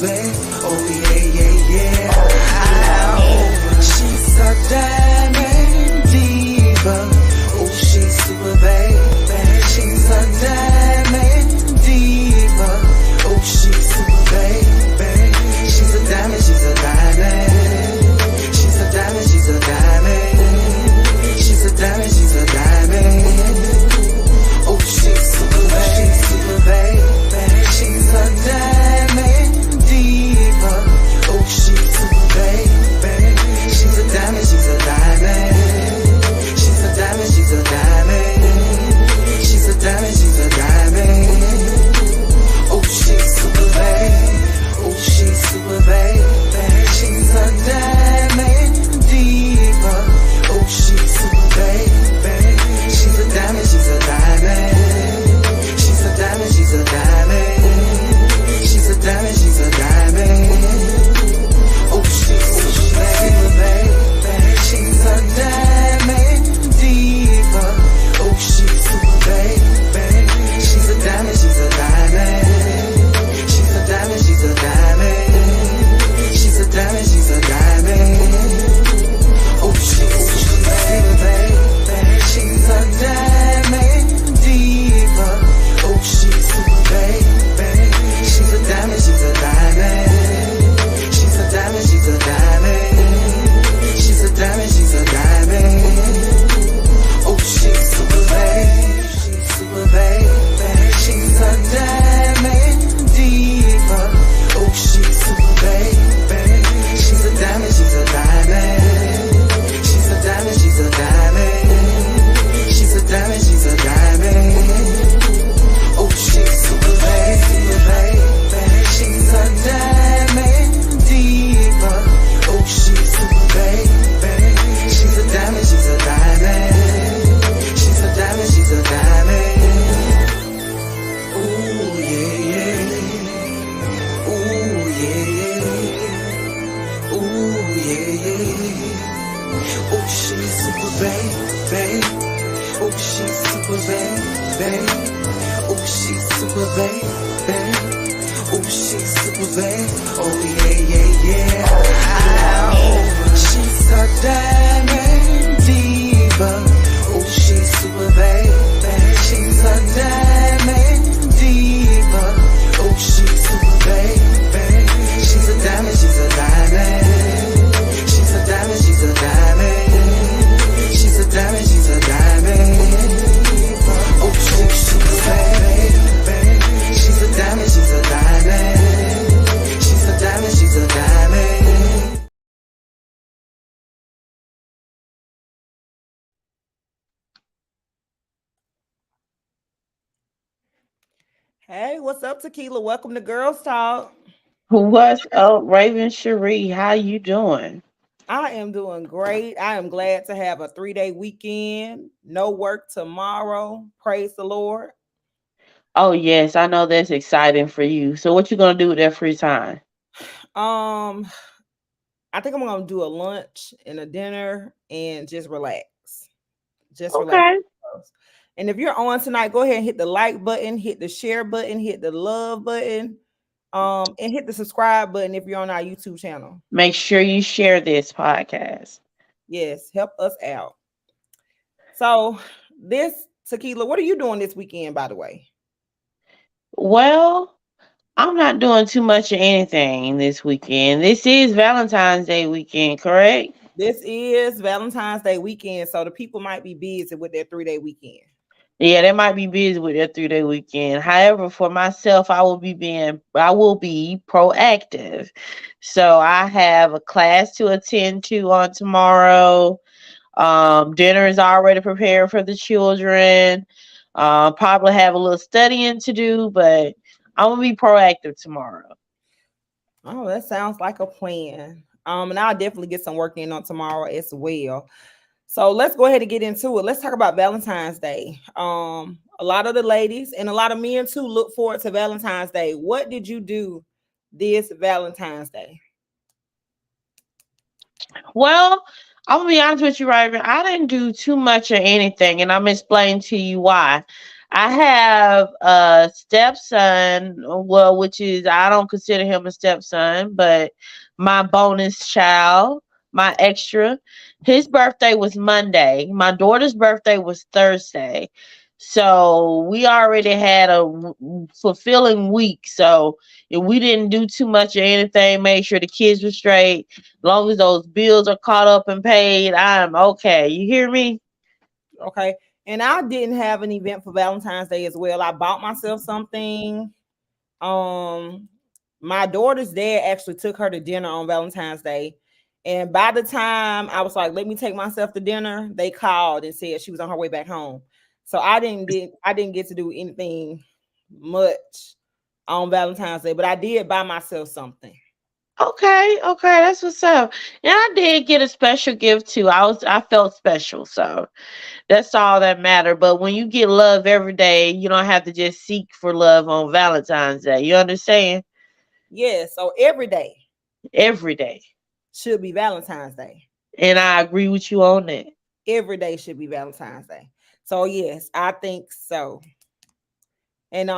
babe. Oh yeah, yeah, yeah. Ow. She's a diamond diva. Oh, she's super babe. She's a diamond diva. Oh, she's super babe. She's a diamond, she's a diamond. She's a diamond, she's a diamond. She's a diamond, she's a diamond. Oh, she's super babe. She's super babe. She's a diamond diva. Oh, she's super babe. She's a diamond, she's a diamond. She's a diamond, she's a diamond. She's a diamond, she's a diamond. Oh, she's super babe. Oh, she's super babe. She's a diamond diva. Oh, she's super babe. She's a diamond, she's a diamond. She's a diamond, she's a diamond. She's a diamond, she's a diamond. Oh, she's super babe. She's a diamond diva. Oh, she's super babe. She's a diamond, she's a diamond. She's a diamond, she's a diamond. She's a diamond, she's a diamond. Oh, she's super babe. She's a diamond diva. Oh, she's super babe. She's a diamond, she's a diamond. She's a diamond, she's a diamond. She's a diamond, she's a diamond. Oh, she's super babe. She's super babe. She's a diamond diva. Oh, she's super babe. She's a diamond, she's a diamond. She's a diamond, she's a diamond. She's a diamond, she's a diamond. Oh, she's super babe. She's a diamond diva. Oh, she's super babe. She's a diamond, she's a diamond. She's a diamond, she's a diamond. Ooh, yeah, yeah. Ooh, yeah, yeah. Ooh, yeah, yeah. Oh, she's super babe. Oh, she's super babe. Oh, she's super babe. Oh, she's super babe. Oh, yeah, yeah, yeah. Ow. She's a diamond diva. Oh, she's super babe. She's a diamond diva. Oh, she's super babe. She's a diamond, she's a diamond. She's a diamond, she's a diamond. She's a diamond, she's a diamond. Oh, she's super babe. She's a diamond, she's a diamond. She's a diamond, she's a diamond. Hey, what's up, Tequila? Welcome to Girls Talk. What's up, Raven Cherie? How you doing? I am doing great. I am glad to have a 3-day weekend. No work tomorrow. Praise the Lord. Oh yes, I know that's exciting for you. So what you gonna do with that free time? Um, I think I'm gonna do a lunch and a dinner and just relax. Just relax. Okay. And if you're on tonight, go ahead and hit the like button, hit the share button, hit the love button, and hit the subscribe button if you're on our YouTube channel. Make sure you share this podcast. Yes, help us out. So this Tequila, what are you doing this weekend, by the way? Well, I'm not doing too much of anything this weekend. This is Valentine's Day weekend, correct? This is Valentine's Day weekend, so the people might be busy with their 3-day weekend. Yeah, they might be busy with their 3-day weekend. However, for myself, I will be proactive. So I have a class to attend to on tomorrow. Dinner is already prepared for the children. Probably have a little studying to do, but I'm gonna be proactive tomorrow. Oh, that sounds like a plan. And I'll definitely get some work in on tomorrow as well. So let's go ahead and get into it. Let's talk about Valentine's Day. A lot of the ladies and a lot of men too look forward to Valentine's Day. What did you do this Valentine's Day? Well, I'm gonna be honest with you, Raven. I didn't do too much of anything, and I'm explaining to you why. I have a stepson, well, which is I don't consider him a stepson, but my bonus child, my extra. His birthday was Monday. My daughter's birthday was Thursday. So we already had a fulfilling week. So if we didn't do too much or anything, made sure the kids were straight. As long as those bills are caught up and paid, I'm okay. You hear me? Okay. And I didn't have an event for Valentine's Day as well. I bought myself something. Um, my daughter's dad actually took her to dinner on Valentine's Day. And by the time I was like, let me take myself to dinner, they called and said she was on her way back home. So I didn't get to do anything much on Valentine's Day, but I did buy myself something. Okay, okay, that's what's up. And I did get a special gift too. I felt special, so that's all that mattered. But when you get love every day, you don't have to just seek for love on Valentine's Day. You understand? Yeah, so every day Every day. should be Valentine's Day. And I agree with you on that. Every day should be Valentine's Day. So yes, I think so. And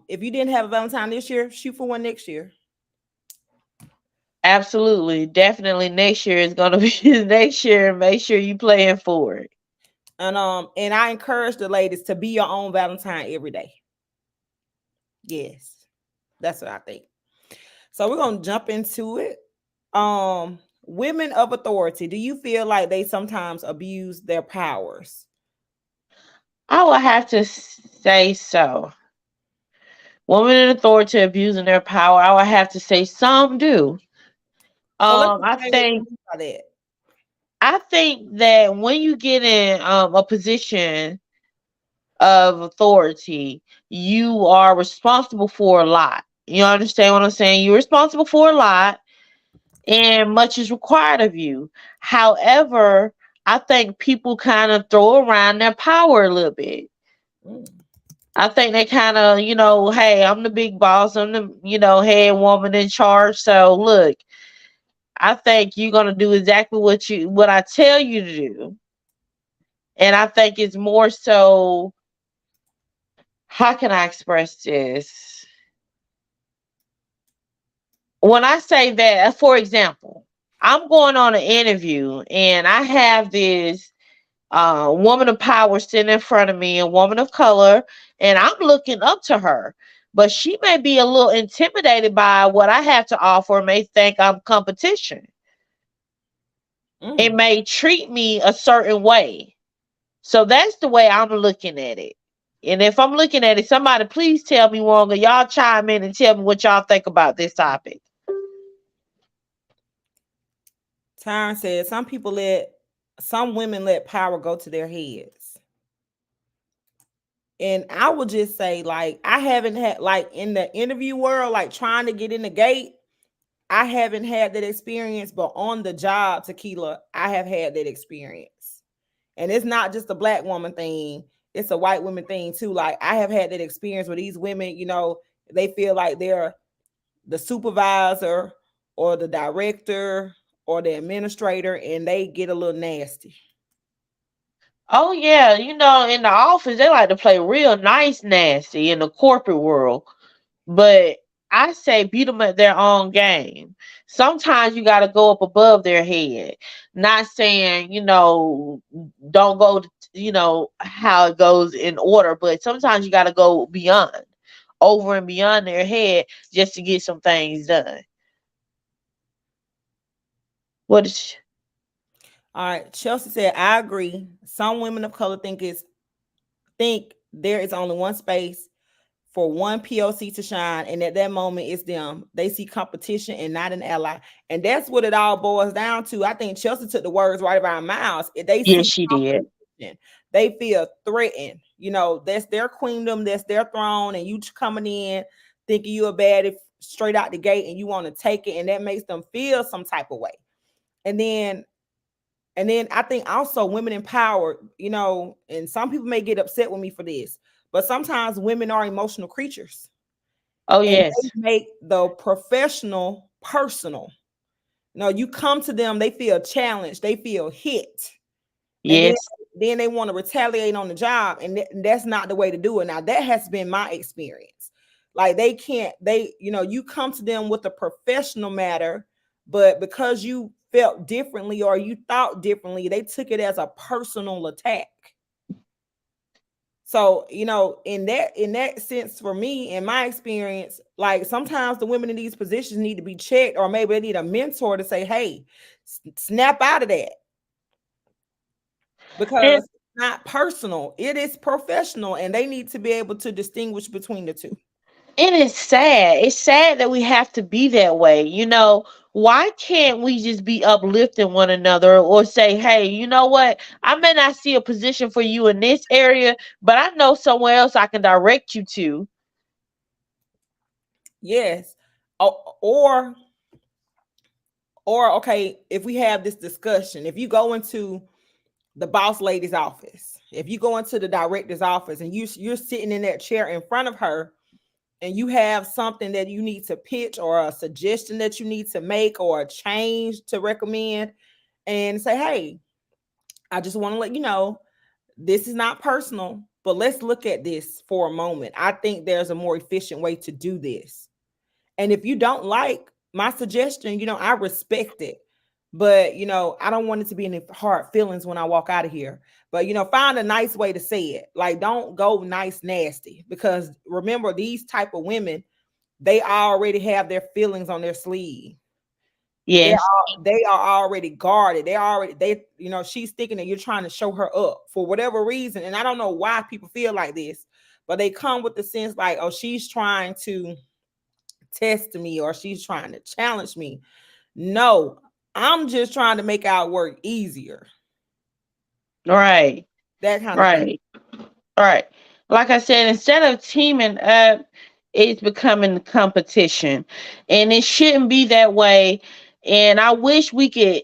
if you didn't have a Valentine this year, shoot for one next year. Absolutely. Definitely next year is gonna be next year. Make sure you playing for it. And I encourage the ladies to be your own Valentine every day. Yes, that's what I think. So we're gonna jump into it. Women of authority, do you feel like they sometimes abuse their powers? I would have to say so. Women in authority abusing their power, I would have to say some do. So let's I explain what you think mean by that. I think that when you get in a position of authority, you are responsible for a lot. You understand what I'm saying? You're responsible for a lot, and much is required of you. However, I think people kind of throw around their power a little bit. Mm. I think they kind of, hey, I'm the big boss. I'm the, head woman in charge. So look, I think you're gonna do exactly what I tell you to do. And I think it's more so, how can I express this? When I say that, for example, I'm going on an interview and I have this woman of power sitting in front of me, a woman of color, and I'm looking up to her. But she may be a little intimidated by what I have to offer, may think I'm competition. It Mm. may treat me a certain way. So that's the way I'm looking at it. And if I'm looking at it, somebody please tell me wrong, or y'all chime in and tell me what y'all think about this topic. Tyron said some women let power go to their heads. And I would just say, like, I haven't had, like, in the interview world, like trying to get in the gate, I haven't had that experience, but on the job, Tequila, I have had that experience. And it's not just a black woman thing, it's a white woman thing too. Like, I have had that experience where these women, they feel like they're the supervisor or the director or the administrator, and they get a little nasty. Oh yeah, in the office they like to play real nice nasty in the corporate world. But I say beat them at their own game. Sometimes you got to go up above their head. Not saying, don't go, how it goes in order, but sometimes you got to go beyond, over and beyond their head just to get some things done. What is All right. Chelsea said, I agree. Some women of color think there is only one space for one POC to shine, and at that moment it's them. They see competition and not an ally. And that's what it all boils down to. I think Chelsea took the words right out of our mouths. If they Yes, see she did. competition, they feel threatened. That's their queendom, that's their throne, and you coming in thinking you're bad if straight out the gate and you want to take it, and that makes them feel some type of way. And then I think also women empowered, and some people may get upset with me for this, but sometimes women are emotional creatures Oh and yes. they make the professional personal. You come to them, they feel challenged, they feel hit. And then Yes. then they want to retaliate on the job, and that's not the way to do it. Now that has been my experience. Like they can't, you come to them with a professional matter, but because you felt differently or you thought differently, they took it as a personal attack. So, in that sense, for me, in my experience, like sometimes the women in these positions need to be checked, or maybe they need a mentor to say, hey, snap out of that, because And it's not personal, it is professional, and they need to be able to distinguish between the two. it is sad. It's sad that we have to be that way. Why can't we just be uplifting one another or say, hey, you know what? I may not see a position for you in this area, but I know somewhere else I can direct you to. Yes. Or okay, if we have this discussion, if you go into the boss lady's office, if you go into the director's office and you're sitting in that chair in front of her, and you have something that you need to pitch or a suggestion that you need to make or a change to recommend, and say, hey, I just want to let you know this is not personal, but let's look at this for a moment. I think there's a more efficient way to do this. And if you don't like my suggestion, I respect it. But, I don't want it to be any hard feelings when I walk out of here. But, find a nice way to say it. Like, don't go nice, nasty. Because remember, these type of women, they already have their feelings on their sleeve. Yes. They are already guarded. She's thinking that you're trying to show her up for whatever reason. And I don't know why people feel like this, but they come with the sense like, oh, she's trying to test me or she's trying to challenge me. No, I'm just trying to make our work easier. Right. That kind of thing. Right. Right. Like I said, instead of teaming up, it's becoming competition. And it shouldn't be that way. And I wish we could,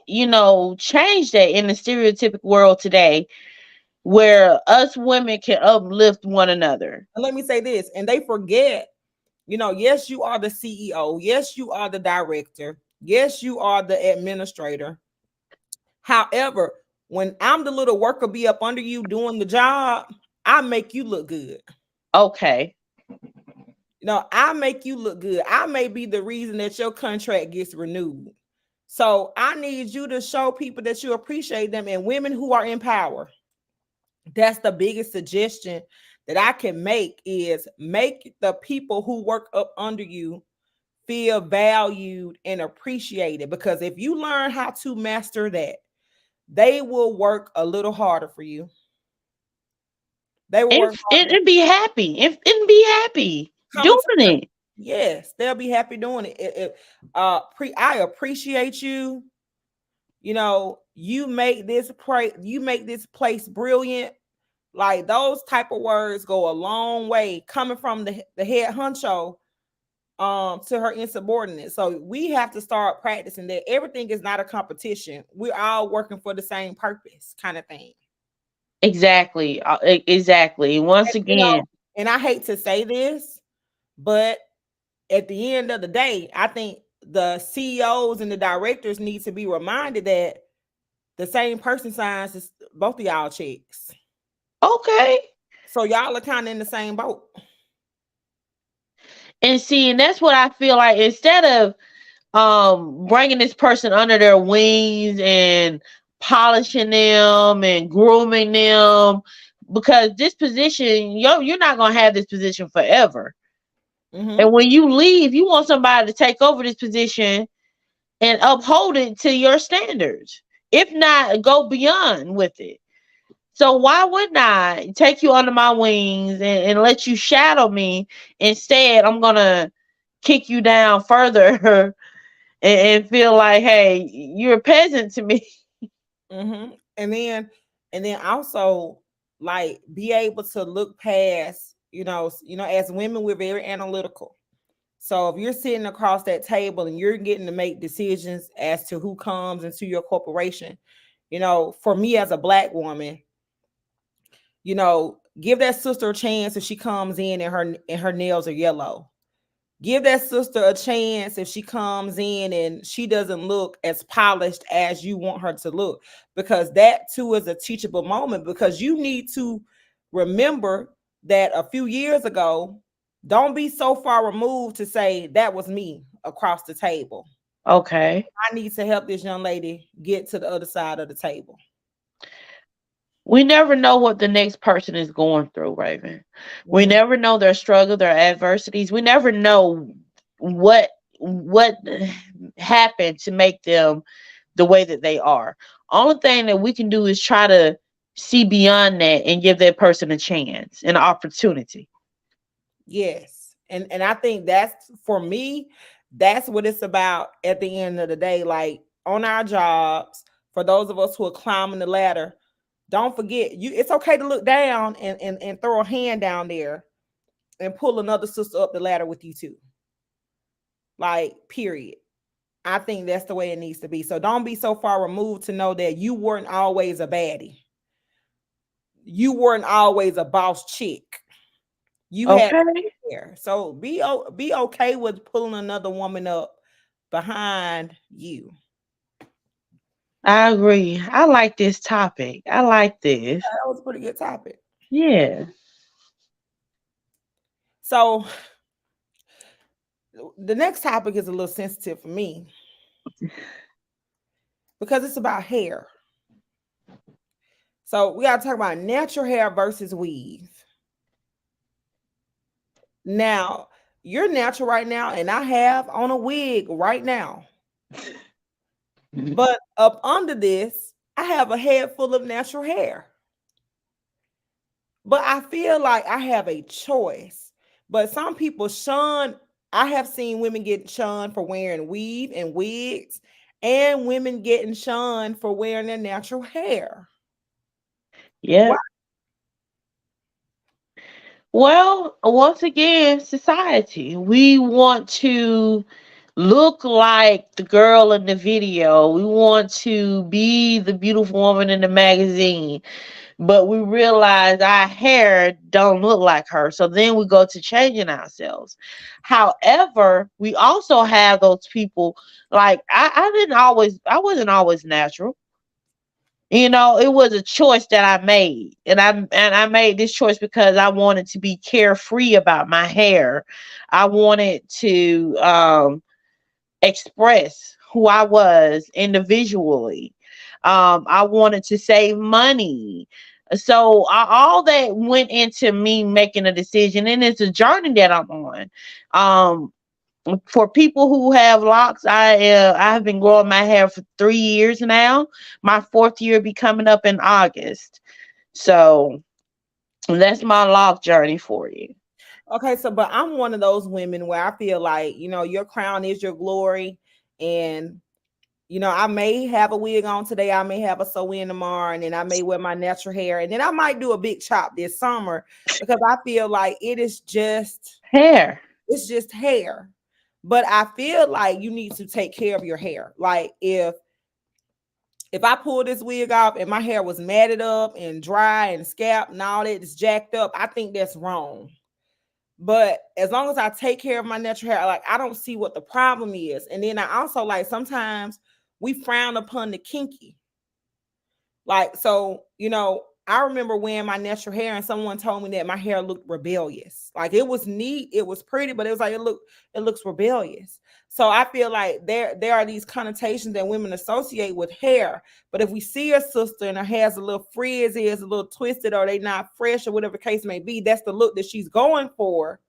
change that in the stereotypic world today where us women can uplift one another. And let me say this, and they forget, yes, you are the CEO. Yes, you are the director. Yes, you are the administrator. However, when I'm the little worker bee up under you doing the job, I make you look good. Okay. I make you look good. I may be the reason that your contract gets renewed. So I need you to show people that you appreciate them, and women who are in power. That's the biggest suggestion that I can make, is make the people who work up under you feel valued and appreciated. Because if you learn how to master that, they will work a little harder for you. They will work harder. And be happy. And be happy Coming doing to it. Yes, they'll be happy doing it. I appreciate you. You make this place brilliant. Like those type of words go a long way coming from the head honcho to her insubordinate. So we have to start practicing that everything is not a competition. We're all working for the same purpose, kind of thing. Exactly. Exactly. Once And, again, and I hate to say this, but at the end of the day, I think the CEOs and the directors need to be reminded that the same person signs both of y'all checks. okay. So y'all are kind of in the same boat. And see, and that's what I feel like. Instead of bringing this person under their wings and polishing them and grooming them, because this position, you're not going to have this position forever. Mm-hmm. And when you leave, you want somebody to take over this position and uphold it to your standards. If not, go beyond with it. So why wouldn't I take you under my wings and let you shadow me? Instead, I'm going to kick you down further and feel like, hey, you're a peasant to me. Mm-hmm. And then also, like, be able to look past, as women, we're very analytical. So if you're sitting across that table and you're getting to make decisions as to who comes into your corporation, for me as a Black woman, give that sister a chance if she comes in and her nails are yellow. Give that sister a chance if she comes in and she doesn't look as polished as you want her to look, because that too is a teachable moment, because you need to remember that a few years ago, don't be so far removed to say that was me across the table. Okay. I need to help this young lady get to the other side of the table. We never know what the next person is going through, Raven. We Mhm. never know their struggle, their adversities. We never know what what happened to make them the way that they are. Only thing that we can do is try to see beyond that and give that person a chance, an opportunity. Yes. And I think that's, for me, that's what it's about at the end of the day. Like on our jobs, for those of us who are climbing the ladder, don't forget, you it's okay to look down and throw a hand down there and pull another sister up the ladder with you too. Like, period. I think that's the way it needs to be. So don't be so far removed to know that you weren't always a baddie. You weren't always a boss chick. You had Okay. there. So be okay with pulling another woman up behind you. I agree. I like this topic. I like this. That was a pretty good topic. Yeah. So the next topic is a little sensitive for me because it's about hair. So we gotta talk about natural hair versus weave. Now, you're natural right now, and I have on a wig right now. But up under this, I have a head full of natural hair. But I feel like I have a choice. But some people shun, I have seen women get shunned for wearing weave and wigs, and women getting shunned for wearing their natural hair. Why? Yep. Well, once again, society. We want to look like the girl in the video. We want to be the beautiful woman in the magazine. But we realize our hair don't look like her. So then we go to changing ourselves. However, we also have those people like I wasn't always natural. You know, it was a choice that I made. And I made this choice because I wanted to be carefree about my hair. I wanted to express who I was individually. I wanted to save money. So all that went into me making a decision, and it's a journey that I'm on. Um, for people who have locks, I have been growing my hair for 3 years now. My fourth year be coming up in August. So that's my lock journey for you. Okay, so but I'm one of those women where I feel like, your crown is your glory. And I may have a wig on today, I may have a sew in tomorrow, and then I may wear my natural hair, and then I might do a big chop this summer because I feel like Hair. it's just hair. But I feel like you need to take care of your hair. Like if I pull this wig off and my hair was matted up and dry and scalp and all that is jacked up, I think that's wrong. But as long as I take care of my natural hair, like, I don't see what the problem is. And then I also, like, sometimes we frown upon the kinky. Like, so, I remember wearing my natural hair and someone told me that my hair looked rebellious. Like, it was neat, it was pretty, but it was like it looks rebellious. So I feel like there are these connotations that women associate with hair. But if we see a sister and her hair's a little frizzy, is a little twisted, or they not fresh, or whatever the case may be, that's the look that she's going for.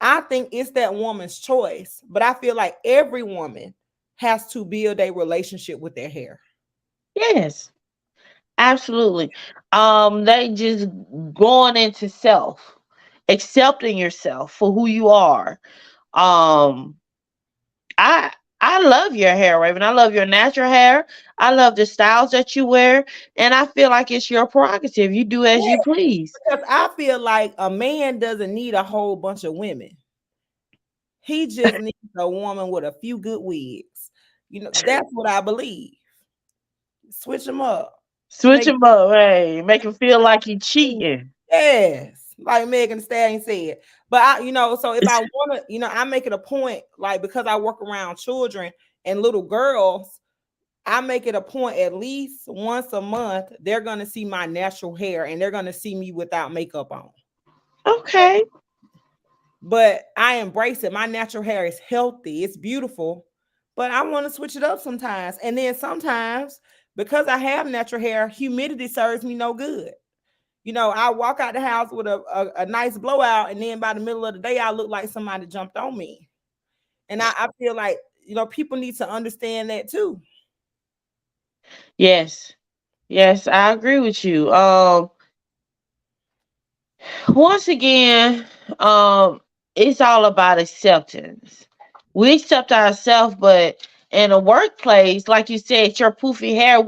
I think it's that woman's choice. But I feel like every woman has to build a relationship with their hair. Yes, absolutely. They just going into self, accepting yourself for who you are. Um, I I love your hair, Raven. I love your natural hair. I love the styles that you wear, and I feel like it's your prerogative. You do as you please. Because I feel like a man doesn't need a whole bunch of women. He just needs a woman with a few good wigs. That's what I believe. Switch them up. Switch Make him up, hey, make him feel like he cheating. Yes. like Megan Thee Stallion said. But so if I want to, I make it a point, like because I work around children and little girls, I make it a point at least once a month, they're going to see my natural hair and they're going to see me without makeup on. Okay. But I embrace it. My natural hair is healthy, it's beautiful, but I want to switch it up sometimes. And then sometimes, because I have natural hair, humidity serves me no good. I walk out the house with a nice blowout, and then by the middle of the day, I look like somebody jumped on me. And I feel like, people need to understand that too. Yes. Yes, I agree with you. Once again, it's all about acceptance. We accept ourselves, but in a workplace, like you said, your poofy hair,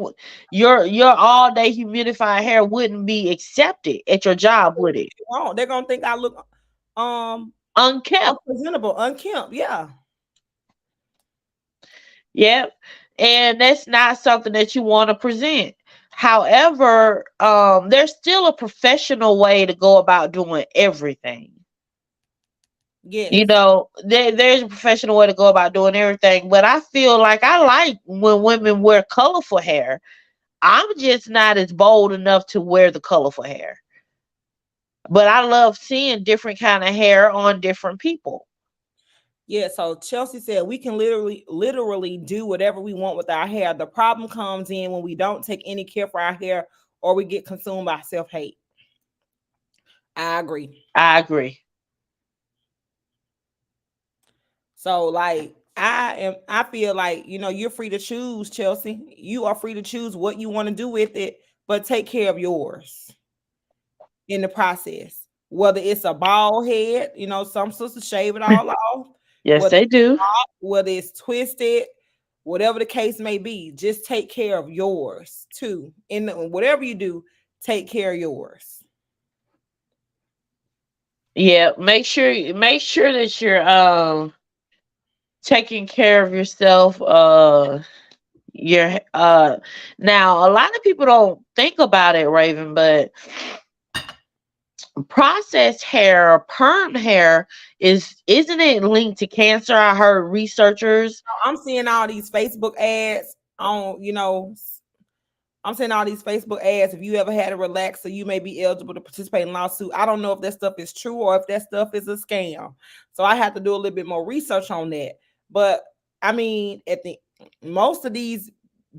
your all day humidified hair wouldn't be accepted at your job, would it? Oh, they're gonna think I look Unkept. unpresentable, unkempt. Yeah. Yep. And that's not something that you want to present. However, there's still a professional way to go about doing everything. Yes. There's a professional way to go about doing everything, but I feel like I like when women wear colorful hair. I'm just not as bold enough to wear the colorful hair. But I love seeing different kind of hair on different people. Yeah, so Chelsea said we can literally do whatever we want with our hair. The problem comes in when we don't take any care for our hair or we get consumed by self-hate. I agree. I agree. So like I feel like, you're free to choose, Chelsea. You are free to choose what you want to do with it, but take care of yours in the process. Whether it's a bald head, some sisters shave it all off, Yes, whether they do. whether it's twisted, whatever the case may be, just take care of yours too. In whatever you do, take care of yours. Yeah, make sure that you're taking care of yourself. Your Now a lot of people don't think about it, Raven, but processed hair or perm hair isn't it linked to cancer? I heard researchers. I'm seeing all these Facebook ads on, I'm saying all these Facebook ads. If you ever had a relaxer, you may be eligible to participate in lawsuit. I don't know if that stuff is true or if that stuff is a scam. So I have to do a little bit more research on that. But I mean, most of these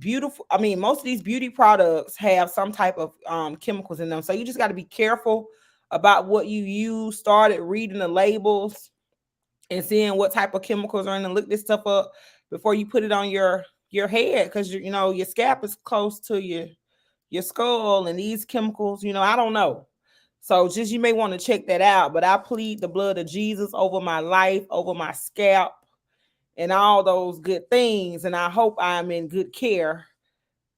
most of these beauty products have some type of chemicals in them. So you just got to be careful about what you use. Started reading the labels and seeing what type of chemicals are in them. Look this stuff up before you put it on your head, because your scalp is close to your skull, and these chemicals, I don't know. So just you may want to check that out. But I plead the blood of Jesus over my life, over my scalp, and all those good things. And I hope I'm in good care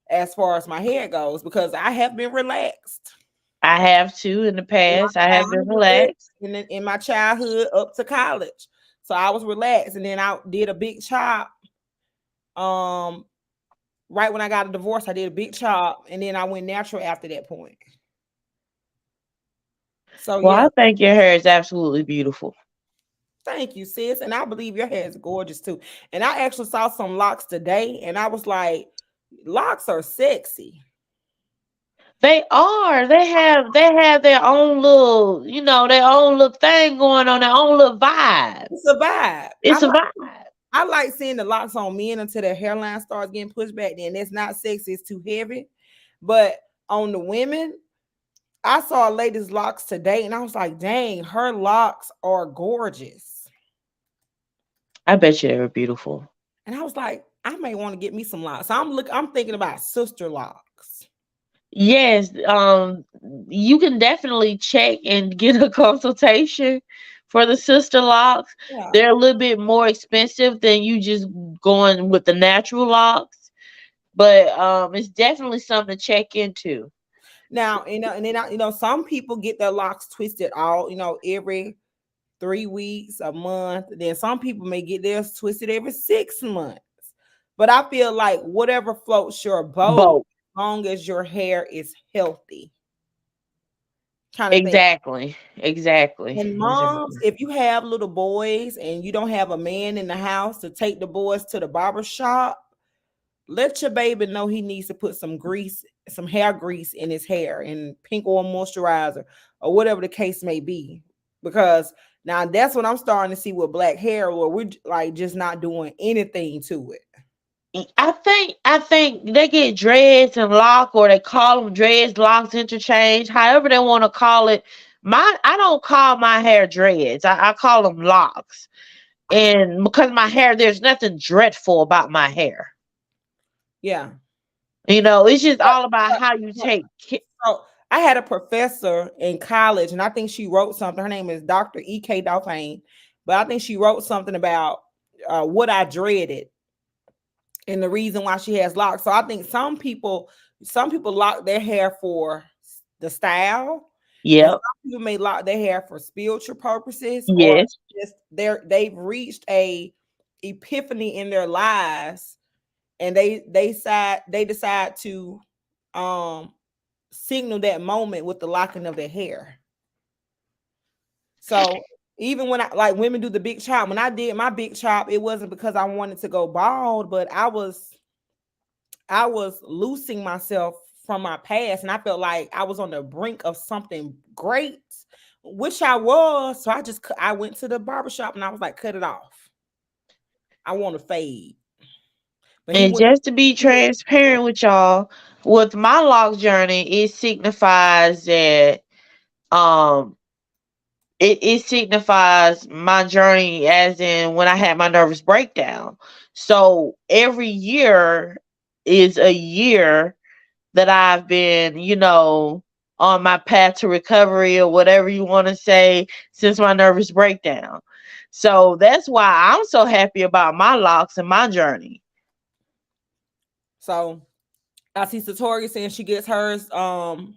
as far as my hair goes, because I have been relaxed. I have too in the In past. I my have been childhood, relaxed. in my childhood up to college. So I was relaxed. And then I did a big chop. Right when I got a divorce, I did a big chop, and then I went natural after that point. So Well, yeah, I think your hair is absolutely beautiful. thank you, sis. And I believe your hair is gorgeous too. And I actually saw some locks today, and I was like, locks are sexy. They are. They have their own little, their own little thing going on, their own little vibe. It's a vibe. It's a vibe. I like seeing the locks on men until their hairline starts getting pushed back. Then it's not sexy, it's too heavy. But on the women, I saw a lady's locks today, and I was like, dang, her locks are gorgeous. I bet you they were beautiful. And I was like, I may want to get me some locks. So I'm thinking about sister locks. Yes, you can definitely check and get a consultation for the sister locks. Yeah. They're a little bit more expensive than you just going with the natural locks, but it's definitely something to check into. Now, and then some people get their locks twisted all, every 3 weeks, a month. Then some people may get theirs twisted every 6 months. But I feel like whatever floats your boat, Both. as long as your hair is healthy. kind of thing. Exactly. Exactly. And moms, Exactly. if you have little boys and you don't have a man in the house to take the boys to the barber shop, let your baby know he needs to put some grease, some hair grease in his hair and pink oil moisturizer or whatever the case may be. Because now that's what I'm starting to see with black hair, where we're like just not doing anything to it. I think they get dreads and lock, or they call them dreads, locks, interchange, however they want to call it. I don't call my hair dreads. I call them locks. And because my hair, there's nothing dreadful about my hair. Yeah. It's just But, all about but, how you but take care. so I had a professor in college, and I think she wrote something. Her name is Dr. E.K. Dauphine, but I think she wrote something about what I dreaded and the reason why she has locks. So I think some people lock their hair for the style, and Yep. some people may lock their hair for spiritual purposes, or Yes. just they've reached a epiphany in their lives, and they decide to um signal that moment with the locking of their hair. So even when I like women do the big chop, when I did my big chop, it wasn't because I wanted to go bald, but I was loosing myself from my past, and I felt like I was on the brink of something great, which I was. So I went to the barbershop and I was like, cut it off. I want to fade. But he And went. just to be transparent with y'all, with my lock journey, it signifies that um it signifies my journey as in when I had my nervous breakdown. So every year is a year that I've been, on my path to recovery, or whatever you want to say, since my nervous breakdown. So that's why I'm so happy about my locks and my journey. So I see Satori saying she gets hers done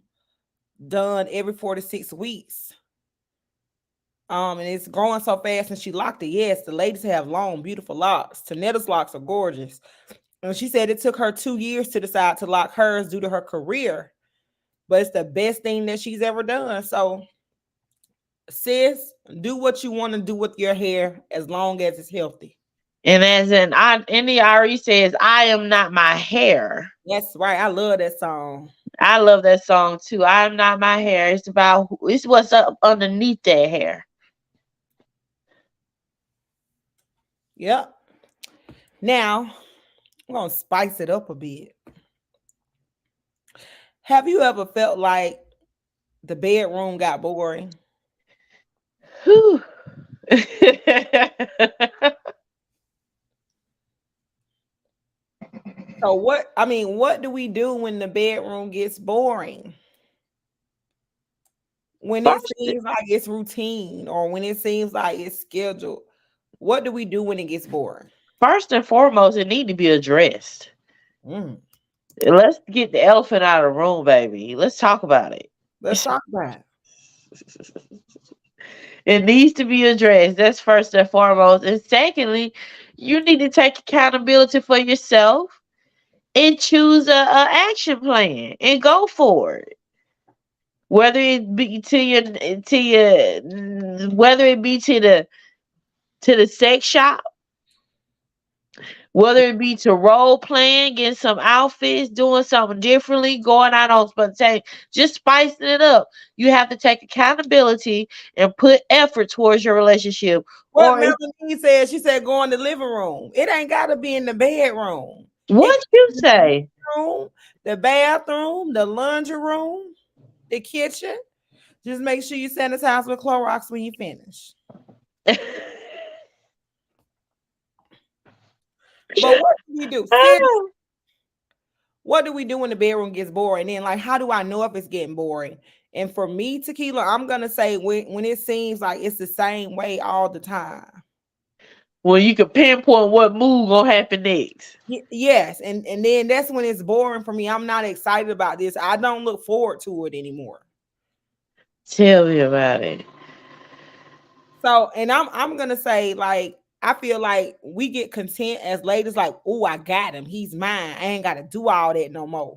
every 4 to 6 weeks. And it's growing so fast, and she locked it. Yes, the ladies have long, beautiful locks. Tanetta's locks are gorgeous. And she said it took her 2 years to decide to lock hers due to her career, but it's the best thing that she's ever done. So, sis, do what you want to do with your hair as long as it's healthy. And as in, Indy already says, I am not my hair. That's right. I love that song. I love that song too. I am not my hair. It's what's up underneath that hair. Yep. Now, I'm going to spice it up a bit. Have you ever felt like the bedroom got boring? Whew. So what do we do when the bedroom gets boring? When it first, seems like it's routine, or when it seems like it's scheduled, what do we do when it gets boring? first and foremost, it need to be addressed. Mm, Let's get the elephant out of the room, baby. Let's talk about it. let's talk about it. It needs to be addressed. That's first and foremost. And secondly, you need to take accountability for yourself and choose a action plan and go for it. Whether it be whether it be to the sex shop, whether it be to role playing, getting some outfits, doing something differently, going out on spontaneous, just spicing it up. You have to take accountability and put effort towards your relationship. What Or it's, Melanie said, she said go in the living room. It ain't gotta be in the bedroom. It what can you be in the say? room, the bathroom, the laundry room, the kitchen. Just make sure you sanitize with Clorox when you finish. But what do we do? Sis, what do we do when the bedroom gets boring? And then, like, how do I know if it's getting boring? And for me, Tequila, I'm gonna say when it seems like it's the same way all the time. Well, you can pinpoint what move gonna happen next. Yes, and then that's when it's boring for me. I'm not excited about this. I don't look forward to it anymore. Tell me about it. So, and I'm gonna say, like, I feel like we get content as ladies, like, oh, I got him, he's mine. I ain't gotta do all that no more.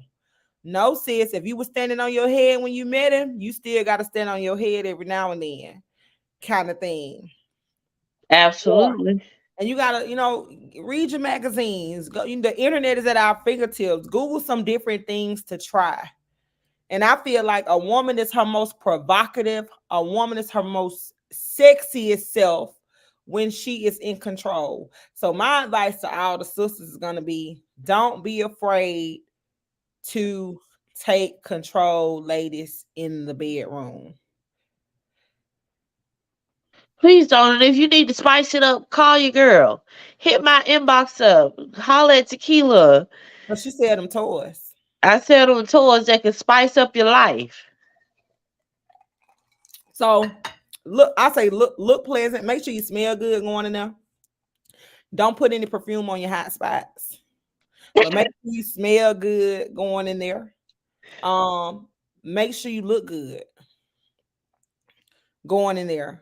No, sis, if you were standing on your head when you met him, you still got to stand on your head every now and then, kind of thing. Or, Absolutely. and you gotta, read your magazines. Go, the internet is at our fingertips. Google some different things to try. And I feel like a woman is her most provocative, a woman is her most sexiest self when she is in control. So my advice to all the sisters is gonna be don't be afraid to take control, ladies, in the bedroom. Please don't. And if you need to spice it up, call your girl. Hit my inbox up. Holla at Tequila. But she said them toys. I sell them toys that can spice up your life. So look, I say look pleasant. Make sure you smell good going in there. Don't put any perfume on your hot spots. But make sure you smell good going in there. Make sure you look good going in there.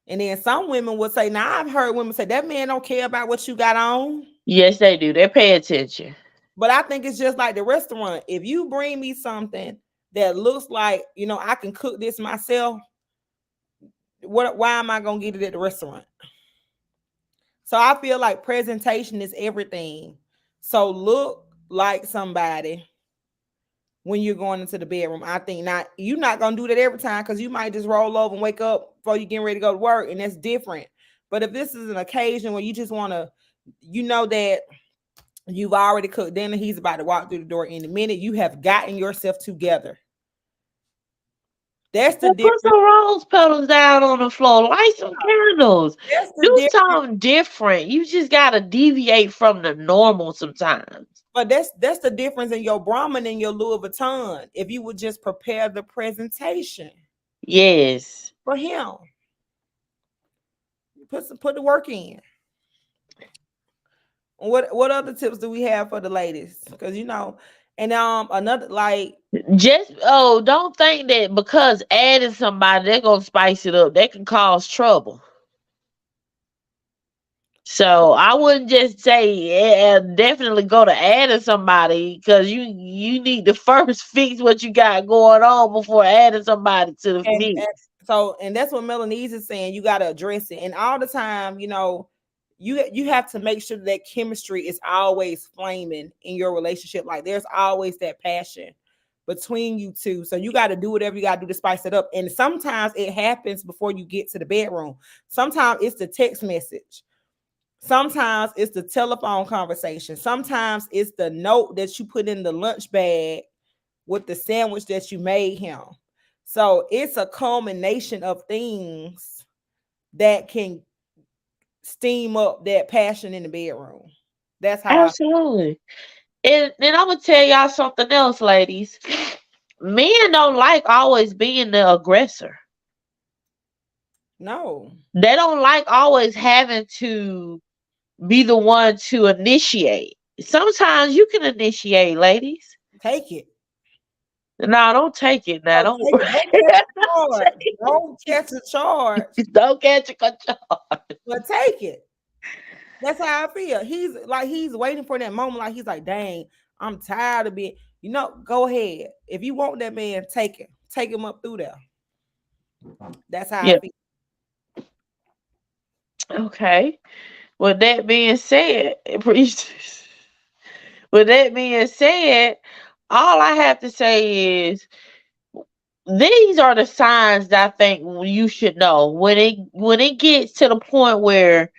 And then some women would say, now I've heard women say that man don't care about what you got on. Yes, they do. They pay attention. But I think it's just like the restaurant. If you bring me something that looks like, I can cook this myself, why am I gonna get it at the restaurant? So I feel like presentation is everything. So look like somebody when you're going into the bedroom. I think not you're not gonna do that every time because you might just roll over and wake up before you getting ready to go to work, and that's different. But if this is an occasion where you just want to, that you've already cooked dinner, he's about to walk through the door in a minute, you have gotten yourself together. That's the difference. Put some rose petals down on the floor. Light some candles. Do something different. You just gotta deviate from the normal sometimes. But that's the difference in your Brahmin and your Louis Vuitton. If you would just prepare the presentation. Yes. For him. Put the work in. What other tips do we have for the ladies? Because and another don't think that because adding somebody they're gonna spice it up. They can cause trouble. So I wouldn't just say definitely go to adding somebody because you need to first fix what you got going on before adding somebody to the mix. And that's what Melanese is saying. You got to address it, and all the time, you have to make sure that chemistry is always flaming in your relationship. Like there's always that passion between you two. So you got to do whatever you got to do to spice it up. And sometimes it happens before you get to the bedroom. Sometimes it's the text message. Sometimes it's the telephone conversation. Sometimes it's the note that you put in the lunch bag with the sandwich that you made him. So it's a culmination of things that can steam up that passion in the bedroom. That's how. Absolutely. And I'm gonna tell y'all something else, ladies. Men don't like always being the aggressor. No. They don't like always having to be the one to initiate. Sometimes you can initiate, ladies. Take it. No, don't take it now. Don't catch a charge. Don't catch a charge. But take it. That's how I feel. He's waiting for that moment. Like he's like, dang, I'm tired of being, go ahead. If you want that man, take it. Take him up through there. That's how I feel. Okay. With that being said, all I have to say is these are the signs that I think you should know when it gets to the point where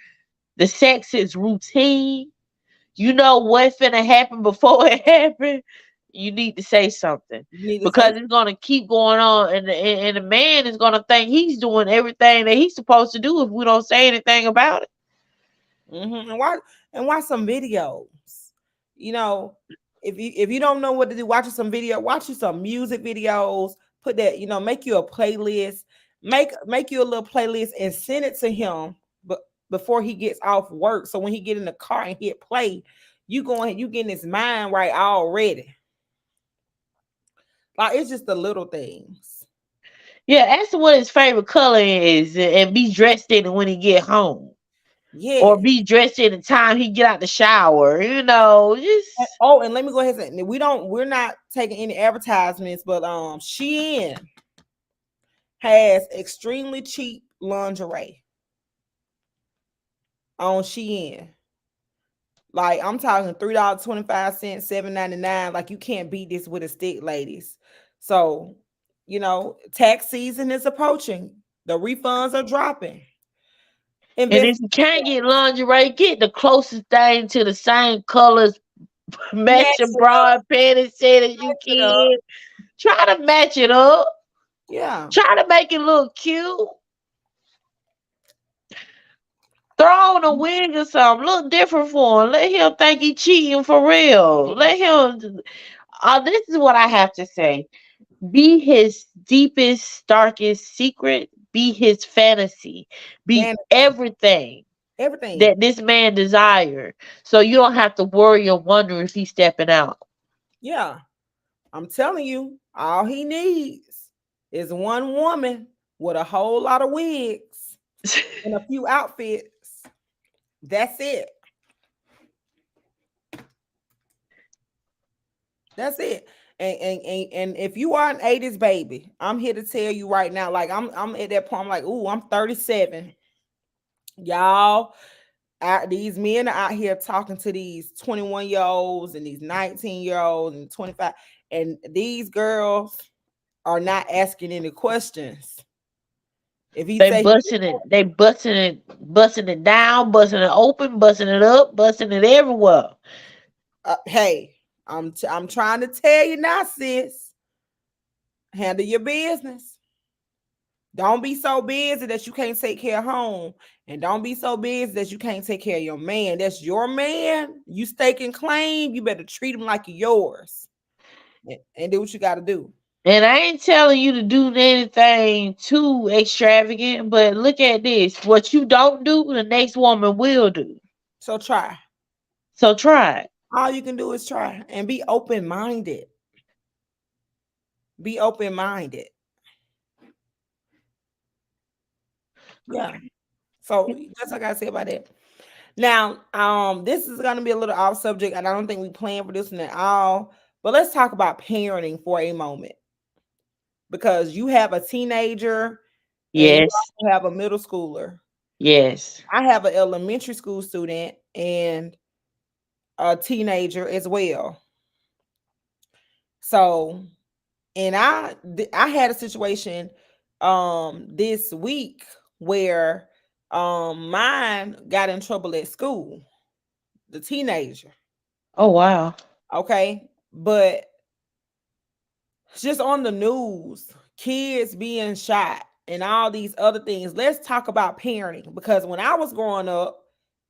the sex is routine. You know what's finna happen before it happens. You need to say something because it's gonna keep going on, and the man is gonna think he's doing everything that he's supposed to do if we don't say anything about it. Mm-hmm. And watch some videos. If you don't know what to do, watch some video. Watch you some music videos. Put that, make you a playlist. Make you a little playlist and send it to him. But before he gets off work, so when he get in the car and hit play, you getting his mind right already. Like it's just the little things. Yeah, ask him what his favorite color is and be dressed in it when he get home. Yeah. Or be dressed in the time he get out the shower, just. And let me go ahead and say we're not taking any advertisements, but Shein has extremely cheap lingerie on Shein. Like I'm talking $3.25, $7.99. Like you can't beat this with a stick, ladies. So, tax season is approaching. The refunds are dropping. And Invest, if you can't get lingerie, get the closest thing to the same colors, match matching it up, bra and panty set as you match it up. can. Try to match it up. Yeah, Try to make it look cute. Throw on a wig or something. Look different for him. Let him think he cheating for real. Let him. This is what I have to say. Be his deepest, darkest secret. Be his fantasy. Be man, everything everything. that this man desire. So you don't have to worry or wonder if he's stepping out. Yeah, I'm telling you, all he needs is one woman with a whole lot of wigs and a few outfits. That's it. That's it. And if you are an 80s baby, I'm here to tell you right now. Like I'm at that point. I'm like, ooh, I'm 37. Y'all, these men are out here talking to these 21-year-olds and these 19-year-olds and 25, and these girls are not asking any questions. If he They say, busting it. They busting it down, busting it open, busting it up, busting it everywhere. hey, I'm trying to tell you now, sis, handle your business. Don't be so busy that you can't take care of home. And don't be so busy that you can't take care of your man. That's your man. You stake and claim. You better treat him like yours. And do what you got to do. And I ain't telling you to do anything too extravagant, but look at this. What you don't do, the next woman will do. So try. So try it. All you can do is try and be open minded. Be open minded. Yeah. So that's what I gotta say about that. Now, this is gonna be a little off subject, and I don't think we plan for this one at all. But let's talk about parenting for a moment, because you have a teenager and you Yes. also have a middle schooler. Yes. I have an elementary school student and a teenager as well. So, and I had a situation this week where mine got in trouble at school, the teenager. Oh wow. Okay, but just on the news, kids being shot and all these other things. Let's talk about parenting, because when I was growing up,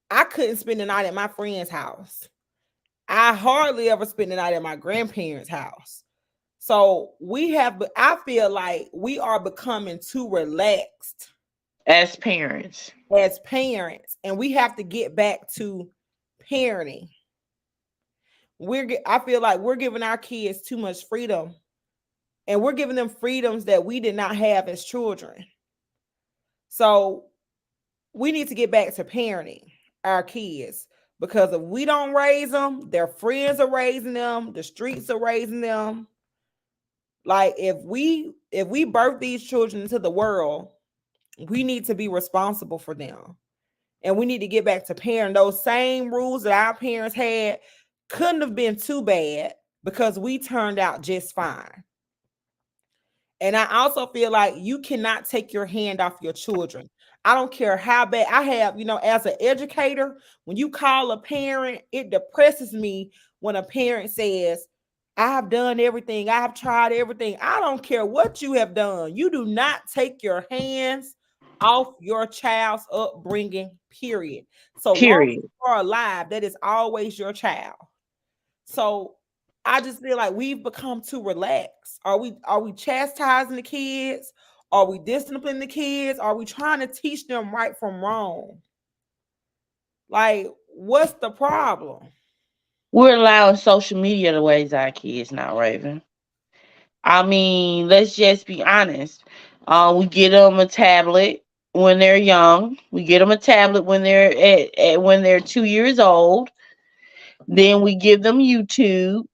I couldn't spend the night at my friend's house. I hardly ever spent the night at my grandparents' house. So I feel like we are becoming too relaxed As parents. as parents, and we have to get back to parenting. I feel like we're giving our kids too much freedom, and we're giving them freedoms that we did not have as children. So we need to get back to parenting our kids, because if we don't raise them, their friends are raising them, the streets are raising them. Like if we birth these children into the world, we need to be responsible for them. And we need to get back to parenting. Those same rules that our parents had couldn't have been too bad, because we turned out just fine. And I also feel like you cannot take your hand off your children. I don't care how bad I have, as an educator, when you call a parent, it depresses me when a parent says, I've done everything, I've tried everything. I don't care what you have done. You do not take your hands off your child's upbringing, period. So long as Period. you are alive, that is always your child. So I just feel like we've become too relaxed. Are we chastising the kids? Are we disciplining the kids? Are we trying to teach them right from wrong? Like, what's the problem? We're allowing social media to raise our kids now, Raven. I mean, let's just be honest. We get them a tablet when they're young. We get them a tablet when they're when they're 2 years old. Then we give them YouTube.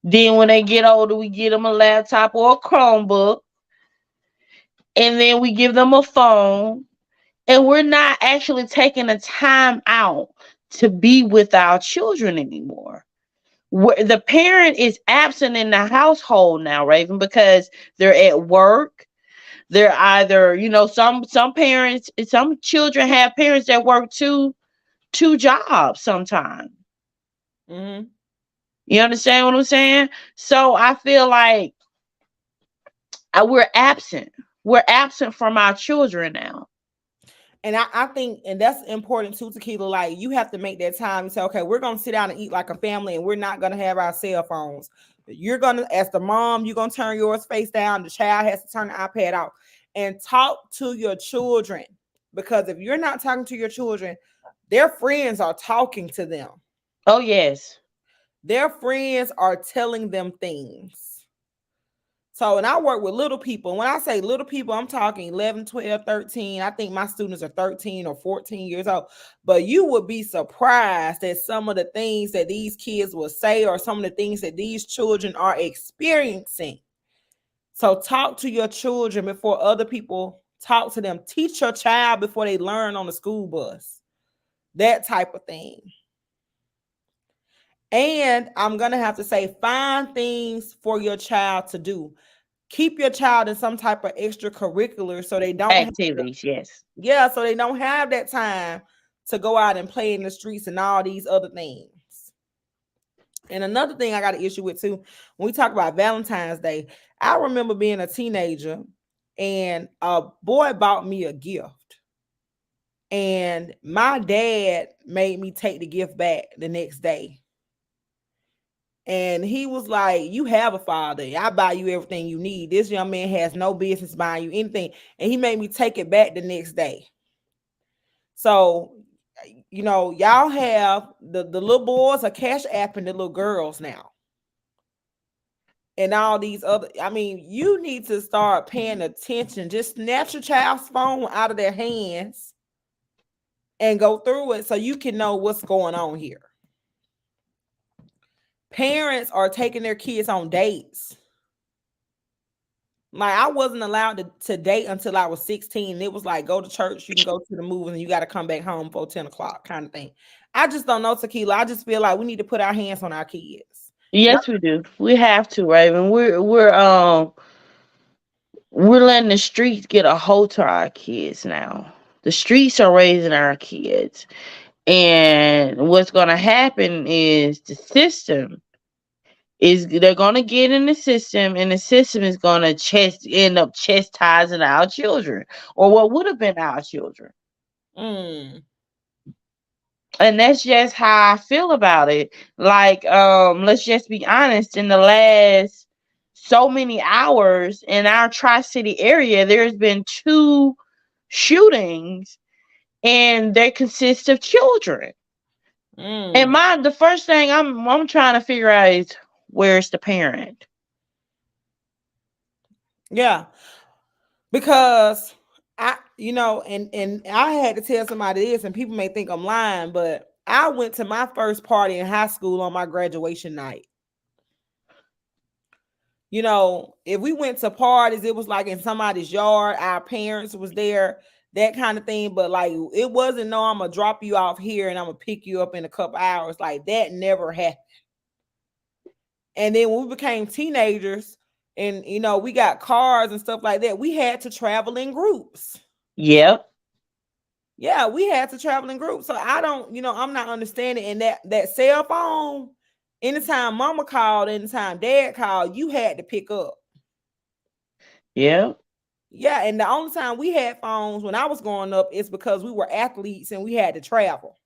Then when they get older, we get them a laptop or a Chromebook, and then we give them a phone, and we're not actually taking the time out to be with our children anymore. The parent is absent in the household now, Raven, because they're at work. They're either, some parents, some children have parents that work two jobs sometimes. Mm-hmm. You understand what I'm saying? So I feel like we're absent. We're absent from our children now. And I think, and that's important too, Tequila. Like, you have to make that time and say, okay, we're gonna sit down and eat like a family, and we're not gonna have our cell phones. You're gonna, as the mom, you're gonna turn yours face down. The child has to turn the iPad out and talk to your children. Because if you're not talking to your children, their friends are talking to them. Oh, yes. Their friends are telling them things. So, and I work with little people. When I say little people, I'm talking 11, 12, 13. I think my students are 13 or 14 years old. But you would be surprised at some of the things that these kids will say, or some of the things that these children are experiencing. So talk to your children before other people talk to them. Teach your child before they learn on the school bus. That type of thing. And I'm going to have to say, find things for your child to do. Keep your child in some type of extracurricular so they don't Activities, yes. so they don't have that time to go out and play in the streets and all these other things. And another thing I got an issue with too, when we talk about Valentine's Day, I remember being a teenager and a boy bought me a gift. And my dad made me take the gift back the next day. And he was like, you have a father. I buy you everything you need. This young man has no business buying you anything. And he made me take it back the next day. So, y'all have the little boys are cash apping the little girls now. And all these other, you need to start paying attention. Just snatch your child's phone out of their hands and go through it so you can know what's going on here. Parents are taking their kids on dates. Like, I wasn't allowed to date until I was 16. It was like, go to church, you can go to the movies, and you got to come back home for 10 o'clock kind of thing. I just don't know, Tequila. I just feel like we need to put our hands on our kids. Yes, we do. We have to, Raven. We're letting the streets get a hold to our kids now. The streets are raising our kids. And what's gonna happen is they're gonna get in the system, and the system is gonna end up chastising our children, or what would have been our children. Mm. And that's just how I feel about it. Like, let's just be honest, in the last so many hours in our Tri-City area, there's been 2 shootings, and they consist of children. Mm. And the first thing I'm trying to figure out is, where's the parent? Yeah. Because and I had to tell somebody this, and people may think I'm lying, but I went to my first party in high school on my graduation night. If we went to parties, it was like in somebody's yard, our parents was there, that kind of thing. But like, it wasn't, no, I'm gonna drop you off here and I'm gonna pick you up in a couple hours. Like, that never happened. And then when we became teenagers and we got cars and stuff like that, we had to travel in groups. Yep. Yeah, we had to travel in groups. So I don't, I'm not understanding. And that cell phone, anytime mama called, anytime dad called, you had to pick up. Yep. Yeah, and the only time we had phones when I was growing up is because we were athletes and we had to travel.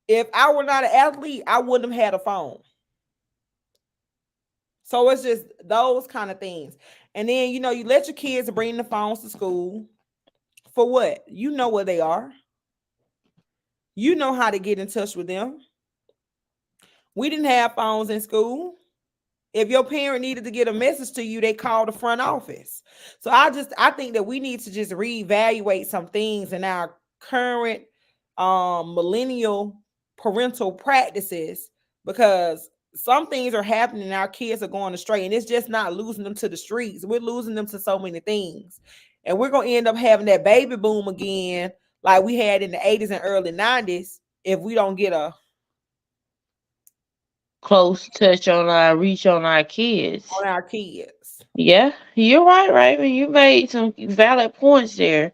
If I were not an athlete, I wouldn't have had a phone. So it's just those kind of things. And then, you let your kids bring the phones to school. For what? You know where they are. You know how to get in touch with them. We didn't have phones in school. If your parent needed to get a message to you, they called the front office. So I think that we need to just reevaluate some things in our current millennial parental practices, because some things are happening. Our kids are going astray, and it's just not losing them to the streets. We're losing them to so many things, and we're gonna end up having that baby boom again, like we had in the 80s and early 90s, if we don't get a Close touch on our reach on our kids. on our kids. Yeah, you're right, Raven. You made some valid points there.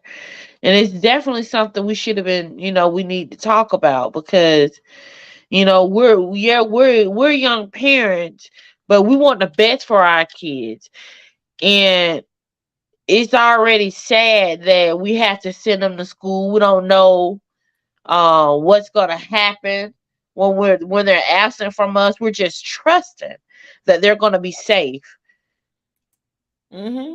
And it's definitely something we should have been, we need to talk about because, we're young parents, but we want the best for our kids. And it's already sad that we have to send them to school. We don't know what's gonna happen when they're absent from us. We're just trusting that they're gonna be safe. Mm-hmm.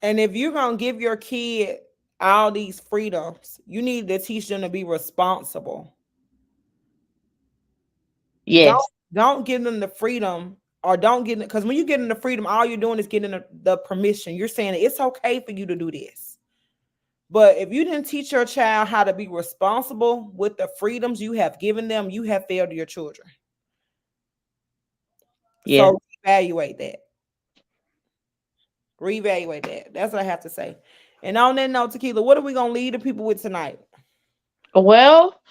And if you're gonna give your kid all these freedoms, you need to teach them to be responsible. Don't Yes, don't give them the freedom, or don't give them, because when you get them the freedom, all you're doing is getting the permission. You're saying it's okay for you to do this. But if you didn't teach your child how to be responsible with the freedoms you have given them, you have failed your children. yes. So evaluate that. Reevaluate that. That's what I have to say. And on that note, Tequila, what are we gonna leave the people with tonight? Well,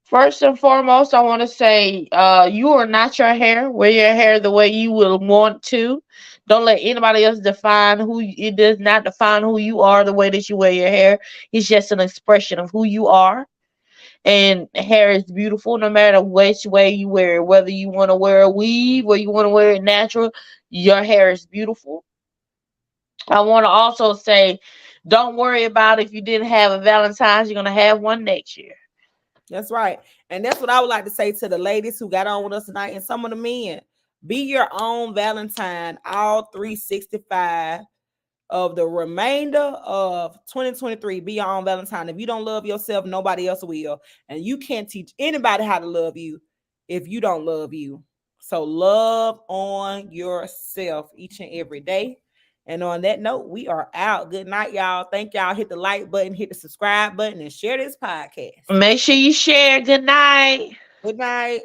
first and foremost, I want to say, you are not your hair. Wear your hair the way you will want to. Don't let anybody else define it does not define who you are the way that you wear your hair. It's just an expression of who you are. And hair is beautiful no matter which way you wear it. Whether you want to wear a weave or you want to wear it natural, your hair is beautiful. I want to also say, don't worry about if you didn't have a Valentine's, you're going to have one next year. That's right. And that's what I would like to say to the ladies who got on with us tonight and some of the men. Be your own Valentine, all 365 of the remainder of 2023. Be your own Valentine. If you don't love yourself, nobody else will. And you can't teach anybody how to love you if you don't love you. So love on yourself each and every day. And on that note, we are out. Good night, y'all. Thank y'all. Hit the like button, hit the subscribe button, and share this podcast. Make sure you share. Good night. Good night.